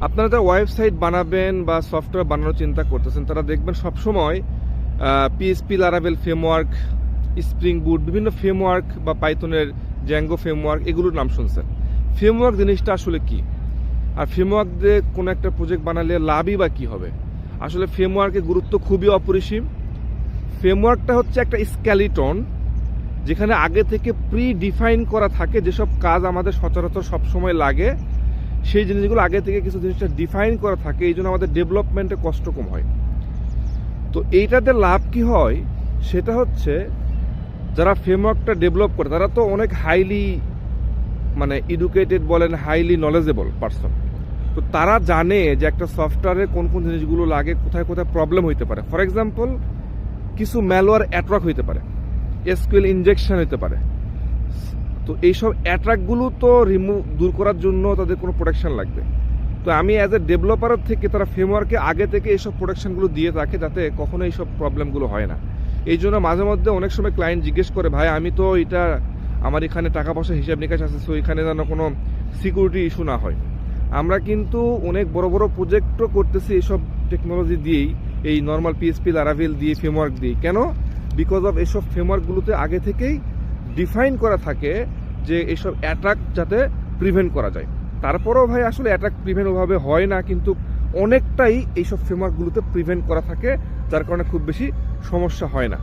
আপনারা যারা ওয়েবসাইট বানাবেন বা সফটওয়্যার বানানোর চিন্তা করতেছেন তারা দেখবেন সবসময় পিএইচপি লারাভেল ফ্রেমওয়ার্ক, স্প্রিং বুট, বিভিন্ন ফ্রেমওয়ার্ক বা পাইথনের জ্যাঙ্গো ফ্রেমওয়ার্ক এগুলোর নাম শুনছেন। ফ্রেমওয়ার্ক জিনিসটা আসলে কি, আর ফ্রেমওয়ার্ক দিয়ে কোনো একটা প্রজেক্ট বানালে লাভই বা কী হবে? আসলে ফ্রেমওয়ার্কের গুরুত্ব খুবই অপরিসীম। ফ্রেমওয়ার্কটা হচ্ছে একটা স্কেলিটন, যেখানে আগে থেকে প্রি ডিফাইন করা থাকে যেসব কাজ আমাদের সচরাচর সবসময় লাগে, সেই জিনিসগুলো আগে থেকে কিছু জিনিসটা ডিফাইন করা থাকে, এই জন্য আমাদের ডেভেলপমেন্টে কষ্ট কম হয়। তো এইটাতে লাভ কি হয় সেটা হচ্ছে, যারা ফ্রেমওয়ার্কটা ডেভেলপ করে তারা তো অনেক হাইলি এডুকেটেড বলেন, হাইলি নলেজেবল পারসন। তো তারা জানে যে একটা সফটওয়্যারে কোন কোন জিনিসগুলো লাগে, কোথায় কোথায় প্রবলেম হইতে পারে। ফর এক্সাম্পল, কিছু ম্যালওয়্যার অ্যাট্রাক হইতে পারে, এসকিউএল ইনজেকশন হইতে পারে। তো এইসব অ্যাট্রাকগুলো তো দূর করার জন্য তাদের কোনো প্রোটেকশন লাগবে। তো আমি অ্যাজ এ ডেভেলপারের থেকে তারা ফ্রেমওয়ার্কে আগে থেকে এইসব প্রোটেকশনগুলো দিয়ে থাকে, যাতে কখনো এইসব প্রবলেমগুলো হয় না। এই জন্য মাঝে মধ্যে অনেক সময় ক্লায়েন্ট জিজ্ঞেস করে, ভাই আমি তো এটা আমার এখানে টাকা পয়সা হিসাব নিকাশ আছে, সো এখানে যেন কোনো সিকিউরিটি ইস্যু না হয়। আমরা কিন্তু অনেক বড় বড় প্রজেক্টও করতেছি এইসব টেকনোলজি দিয়েই, এই নর্মাল পিএইচপি লারাভেল দিয়ে, ফ্রেমওয়ার্ক দিয়ে। কেন? বিকজ অফ এইসব ফ্রেমওয়ার্কগুলোতে আগে থেকেই ডিফাইন করা থাকে যে এইসব অ্যাটাক যাতে প্রিভেন্ট করা যায়। তারপরেও ভাই আসলে অ্যাটাক প্রিভেন্ট ওভাবে হয় না, কিন্তু অনেকটাই এইসব ফ্রেমওয়ার্কগুলোতে প্রিভেন্ট করা থাকে, যার কারণে খুব বেশি সমস্যা হয় না।